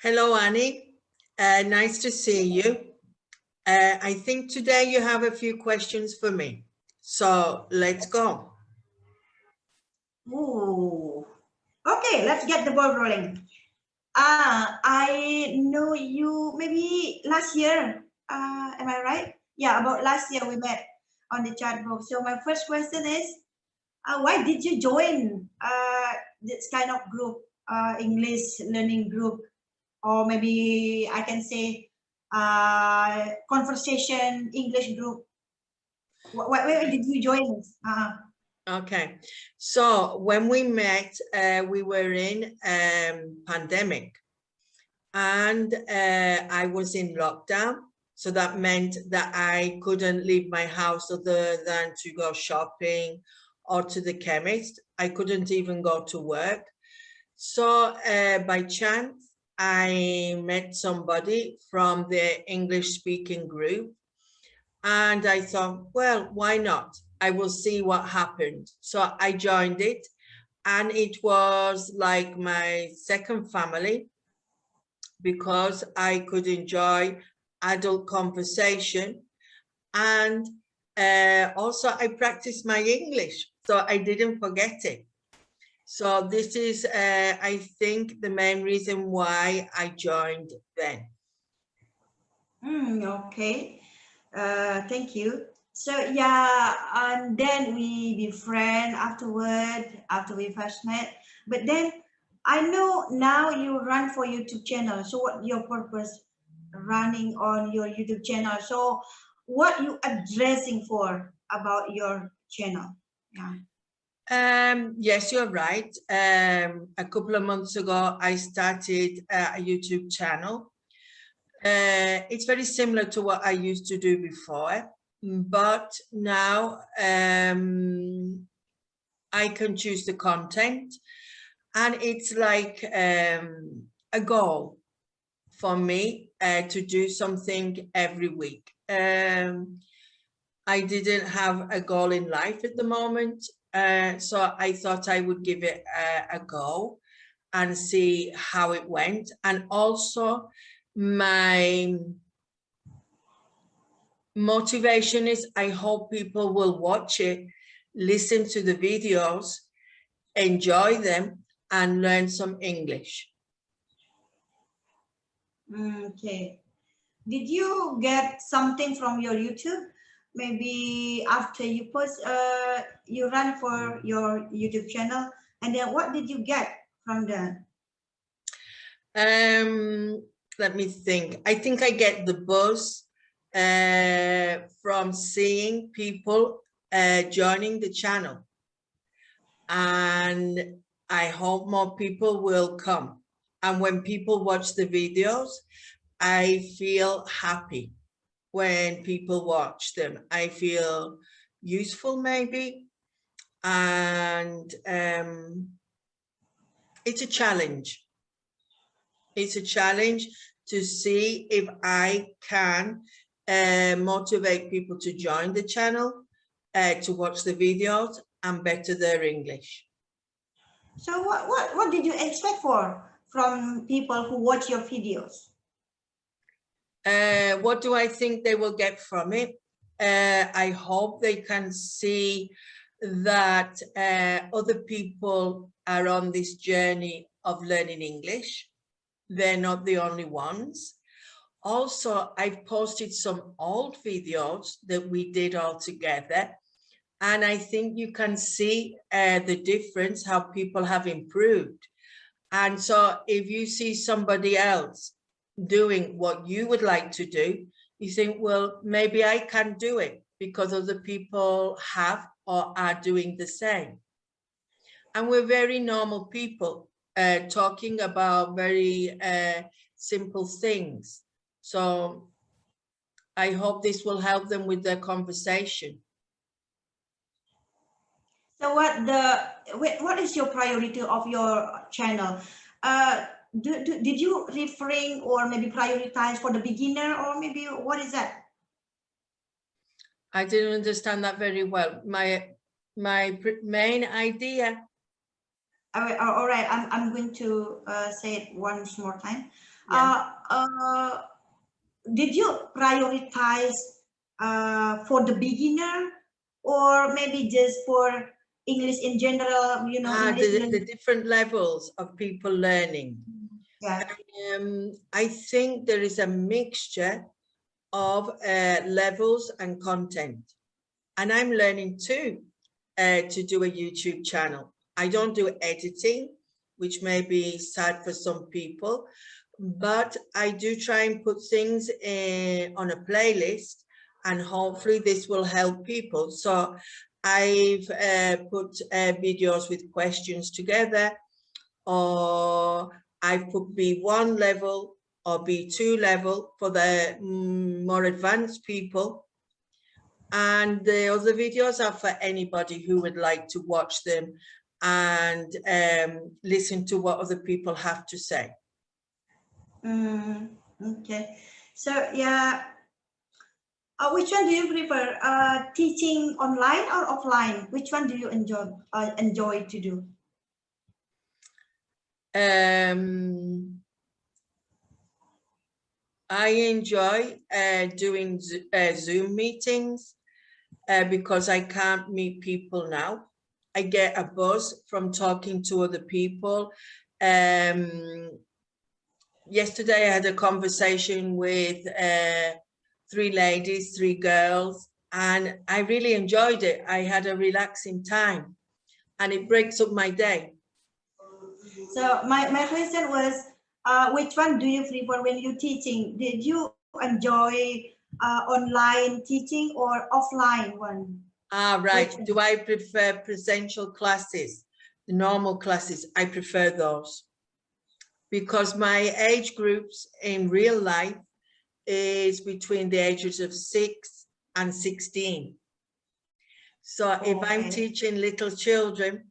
Hello, Annie. Nice to see you. I think today you have a few questions for me. So let's go. Ooh. Okay, let's get the ball rolling. I know you maybe last year. Am I right? Yeah, about last year we met on the chat group. So my first question is, why did you join this kind of group, English learning group, or maybe I can say conversation English group? Why did you join this? Okay. So when we met, we were in pandemic and I was in lockdown. So that meant that I couldn't leave my house other than to go shopping or to the chemist. I couldn't even go to work. So by chance, I met somebody from the English speaking group and I thought, well, why not? I will see what happened. So I joined it and it was like my second family because I could enjoy adult conversation and also I practiced my English, so I didn't forget it. So this is, I think, the main reason why I joined then. Okay. Thank you. So yeah, and then we be friends afterward after we first met. But then I know now you run for YouTube channel. So what your purpose running on your YouTube channel? So what you addressing for about your channel? Yeah. Yes, you're right. A couple of months ago, I started a YouTube channel. It's very similar to what I used to do before, but now I can choose the content and it's like a goal for me to do something every week. I didn't have a goal in life at the moment, so I thought I would give it a go and see how it went. And also my motivation is I hope people will watch it, listen to the videos, enjoy them, and learn some English. Okay. Did you get something from your YouTube? Maybe after you post, you run for your YouTube channel, and then what did you get from that? Let me think. I think I get the buzz from seeing people joining the channel, and I hope more people will come. And when people watch the videos, I feel happy when people watch them. I feel useful maybe, and it's a challenge. It's a challenge to see if I can motivate people to join the channel, to watch the videos and better their English. So what did you expect for from people who watch your videos? What do I think they will get from it? I hope they can see that other people are on this journey of learning English. They're not the only ones. Also, I've posted some old videos that we did all together. And I think you can see the difference, how people have improved. And so if you see somebody else doing what you would like to do, you think, well, maybe I can do it because other people have or are doing the same. And we're very normal people talking about very simple things. So I hope this will help them with their conversation. So what is your priority of your channel? Did you refrain or maybe prioritize for the beginner, or maybe what is that? I didn't understand that very well. My main idea. All right, I'm going to say it once more time. Yeah. Did you prioritize for the beginner, or maybe just for English in general, English The learning? different levels of people learning. Yeah. I think there is a mixture of levels and content. And I'm learning too to do a YouTube channel. I don't do editing, which may be sad for some people, but I do try and put things on a playlist, and hopefully this will help people. So I've put videos with questions together, or I've put B1 level or B2 level for the more advanced people. And the other videos are for anybody who would like to watch them and listen to what other people have to say. Okay. So yeah, which one do you prefer? Teaching online or offline? Which one do you enjoy to do? I enjoy doing Zoom meetings because I can't meet people now. I get a buzz from talking to other people. Yesterday I had a conversation with 3 ladies, 3 girls, and I really enjoyed it. I had a relaxing time, and it breaks up my day. So my question was, which one do you prefer when you're teaching? Did you enjoy online teaching or offline one? Right. Do I prefer presential classes? The normal classes, I prefer those, because my age groups in real life is between the ages of 6 and 16. So if I'm teaching little children,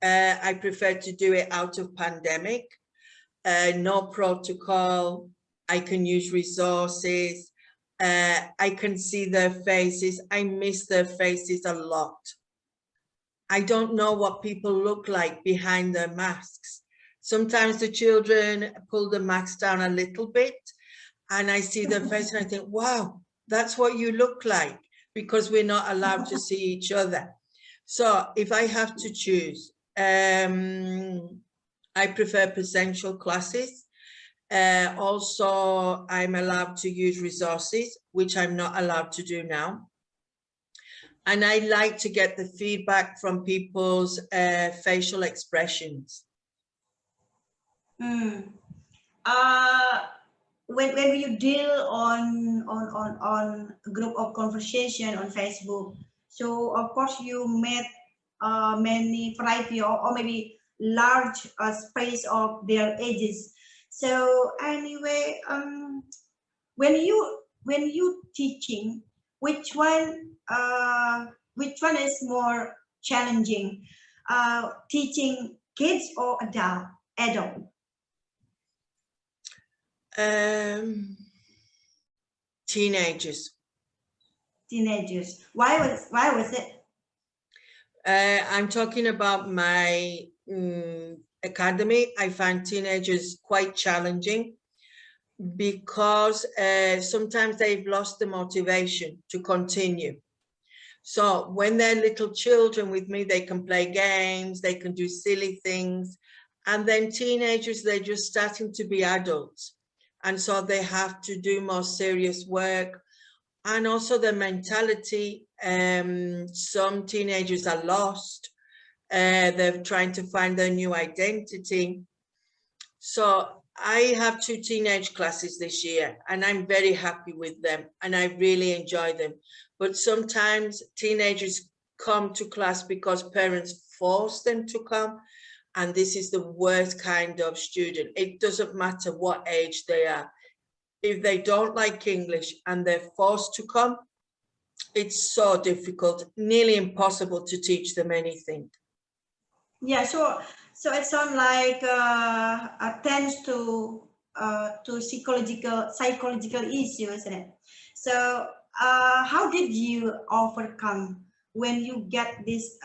I prefer to do it out of pandemic, no protocol. I can use resources. I can see their faces. I miss their faces a lot. I don't know what people look like behind their masks. Sometimes the children pull the mask down a little bit, and I see their face and I think, wow, that's what you look like, because we're not allowed to see each other. So if I have to choose, I prefer presential classes. Also, I'm allowed to use resources, which I'm not allowed to do now. And I like to get the feedback from people's facial expressions. When you deal on a group of conversation on Facebook, so of course you met many variety, or maybe large space of their ages. So anyway, when you teaching, which one is more challenging, teaching kids or adult? Teenagers. Teenagers. Why was it? I'm talking about my academy. I find teenagers quite challenging because sometimes they've lost the motivation to continue. So when they're little children with me, they can play games, they can do silly things. And then teenagers, they're just starting to be adults. And so they have to do more serious work. And also the mentality, some teenagers are lost. They're trying to find their new identity. So I have 2 teenage classes this year, and I'm very happy with them, and I really enjoy them. But sometimes teenagers come to class because parents force them to come, and this is the worst kind of student. It doesn't matter what age they are. If they don't like English and they're forced to come, it's so difficult, nearly impossible to teach them anything. Yeah, so it sounds like tends to psychological issue, isn't it? So how did you overcome when you get this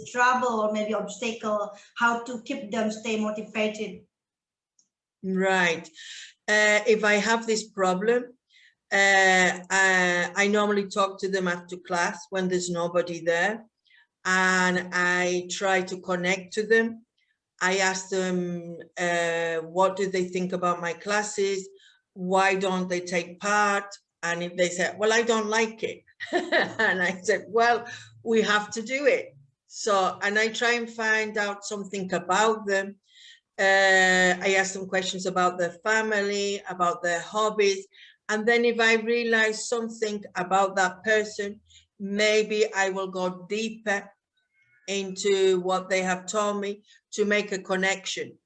trouble or maybe obstacle? How to keep them stay motivated? Right. If I have this problem, I normally talk to them after class when there's nobody there, and I try to connect to them. I ask them, what do they think about my classes? Why don't they take part? And if they say, well, I don't like it. And I said, well, we have to do it. So, and I try and find out something about them. I ask them questions about their family, about their hobbies. And then if I realize something about that person, maybe I will go deeper into what they have told me to make a connection.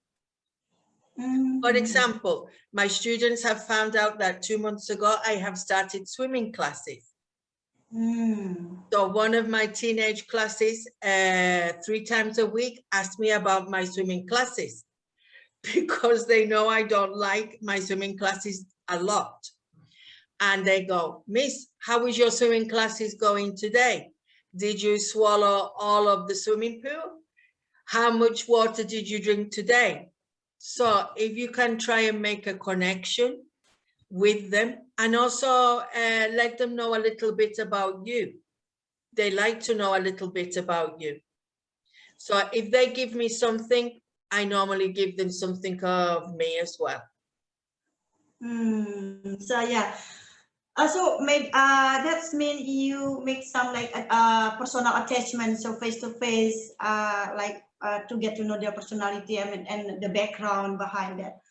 For example, my students have found out that 2 months ago, I have started swimming classes. So one of my teenage classes, 3 times a week, asked me about my swimming classes because they know I don't like my swimming classes a lot. And they go, Miss, how is your swimming classes going today? Did you swallow all of the swimming pool? How much water did you drink today? So if you can try and make a connection with them, and also let them know a little bit about you. They like to know a little bit about you. So if they give me something, I normally give them something of me as well. So yeah, so maybe that's mean you make some like personal attachment, so face to face, like to get to know their personality and the background behind that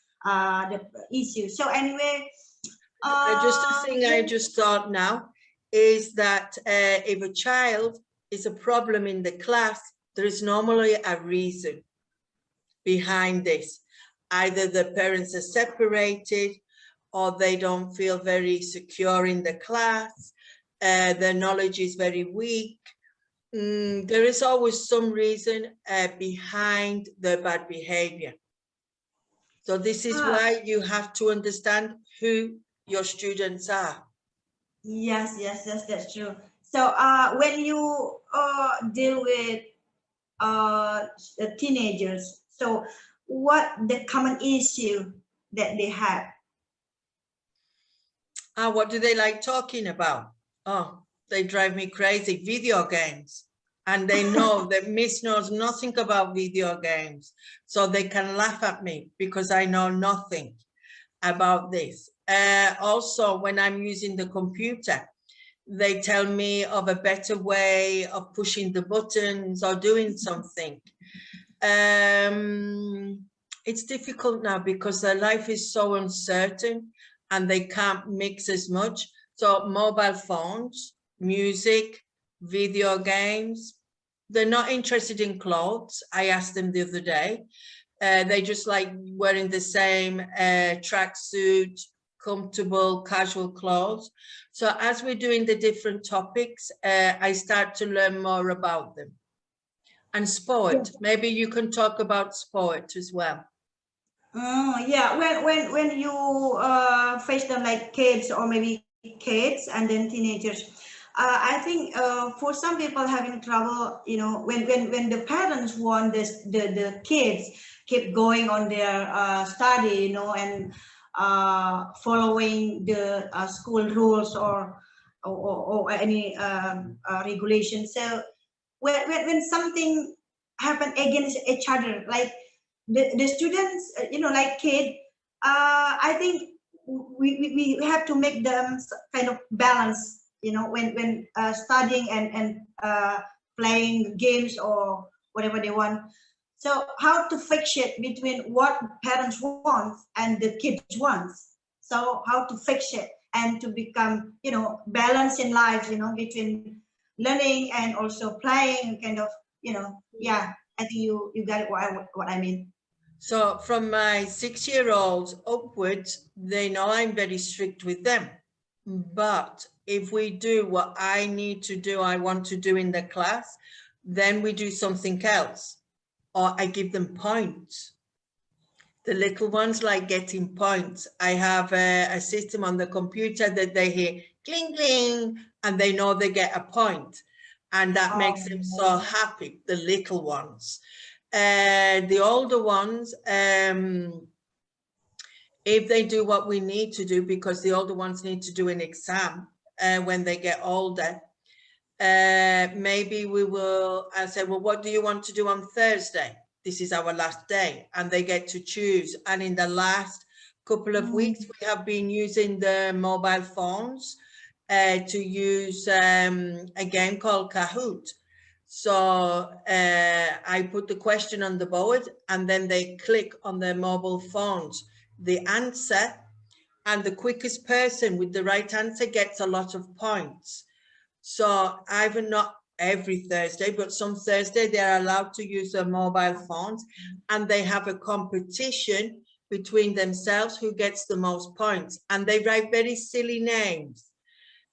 the issue. So anyway, Just a thing I just thought now is that if a child is a problem in the class, there is normally a reason behind this. Either the parents are separated, or they don't feel very secure in the class, their knowledge is very weak. There is always some reason behind their bad behavior. So this is why you have to understand who your students are. Yes, that's true. So when you deal with teenagers, so what the common issue that they have? What do they like talking about? Oh, they drive me crazy. Video games. And they know that Miss knows nothing about video games. So they can laugh at me because I know nothing about this. Also, when I'm using the computer, they tell me of a better way of pushing the buttons or doing something. It's difficult now because their life is so uncertain and they can't mix as much. So mobile phones, music, video games, they're not interested in clothes. I asked them the other day. They just like wearing the same tracksuit, comfortable, casual clothes. So as we're doing the different topics, I start to learn more about them. And sport, maybe you can talk about sport as well. Oh yeah, when you face them like kids or maybe kids and then teenagers, I think for some people having trouble, you know, when the parents want this the kids keep going on their study, you know, and following the school rules or any regulations. So when something happen against each other, like the students, you know, like kid, I think we have to make them kind of balance, you know, when studying and playing games or whatever they want. So how to fix it between what parents want and the kids wants. So how to fix it and to become, you know, balance in life, you know, between learning and also playing, kind of, you know, yeah. I think you got it, what I mean. So from my 6-year-olds upwards, they know I'm very strict with them. But if we do what I need to do, I want to do in the class, then we do something else, or I give them points. The little ones like getting points. I have a system on the computer that they hear cling, cling, and they know they get a point. And that makes them so happy, the little ones. The older ones, if they do what we need to do, because the older ones need to do an exam when they get older, maybe I'll say, well, what do you want to do on Thursday? This is our last day, and they get to choose. And in the last couple of weeks, we have been using the mobile phones to use a game called Kahoot. So I put the question on the board, and then they click on their mobile phones the answer, and the quickest person with the right answer gets a lot of points. So I've not every Thursday, but some Thursday they're allowed to use their mobile phones, and they have a competition between themselves who gets the most points, and they write very silly names.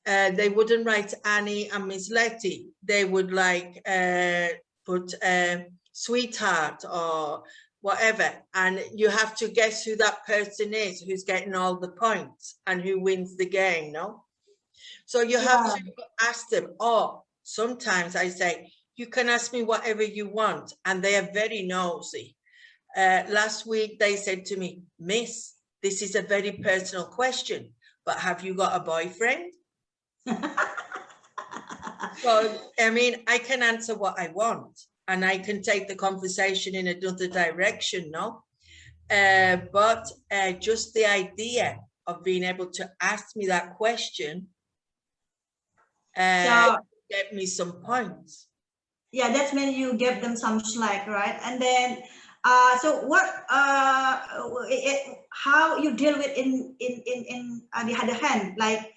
They wouldn't write Annie and Miss Letty. They would like put sweetheart or whatever, and you have to guess who that person is who's getting all the points and who wins the game, no? So you have to ask them, or sometimes I say, you can ask me whatever you want, and they are very nosy. Last week they said to me, Miss, this is a very personal question, but have you got a boyfriend? So, I mean, I can answer what I want, and I can take the conversation in another direction, no? But just the idea of being able to ask me that question get me some points. Yeah, that's when you give them some slack, right? And then, so what? How you deal with in the other hand, like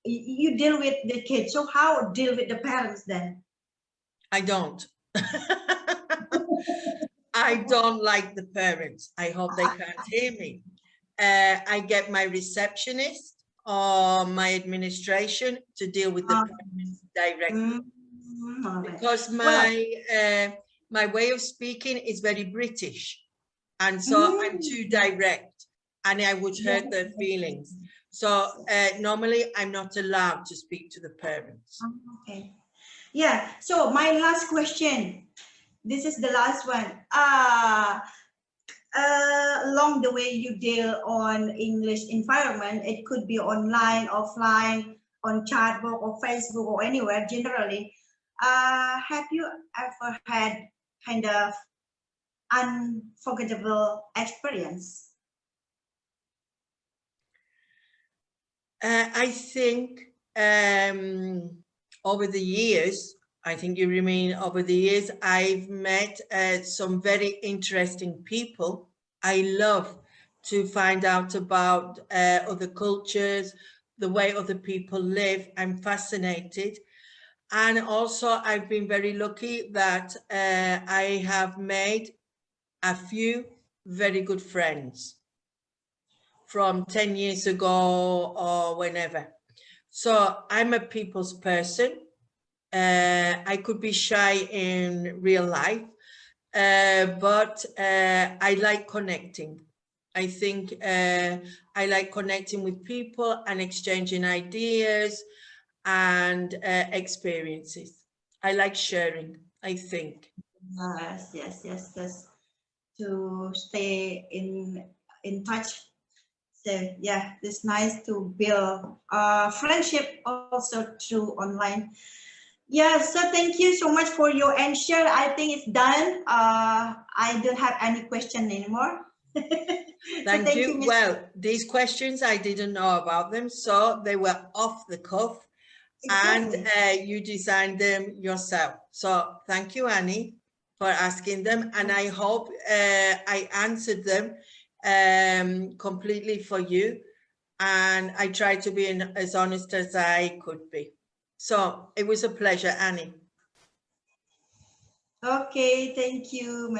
you deal with the kids. So how deal with the parents then? I don't. I don't like the parents. I hope they can't hear me. I get my receptionist or my administration to deal with the parents directly. Because my way of speaking is very British, and so I'm too direct, and I would hurt their feelings. So normally I'm not allowed to speak to the parents. Okay. Yeah. So my last question. This is the last one. Along the way you deal on English environment, it could be online, offline, on chatbook or Facebook or anywhere generally. Have you ever had kind of unforgettable experience? I think over the years, I think you mean over the years, I've met some very interesting people. I love to find out about other cultures, the way other people live. I'm fascinated. And also I've been very lucky that I have made a few very good friends from 10 years ago or whenever. So I'm a people's person. I could be shy in real life, but I like connecting. I think I like connecting with people and exchanging ideas and experiences. I like sharing, I think. Yes. To stay in touch. So yeah, it's nice to build friendship also through online. Yeah, so thank you so much for your answer. I think it's done. I don't have any question anymore. Thank you. Well, these questions, I didn't know about them, so they were off the cuff. Exactly. And you designed them yourself. So thank you, Annie, for asking them. And I hope I answered them completely for you. And I tried to be as honest as I could be. So it was a pleasure, Annie. Okay, thank you.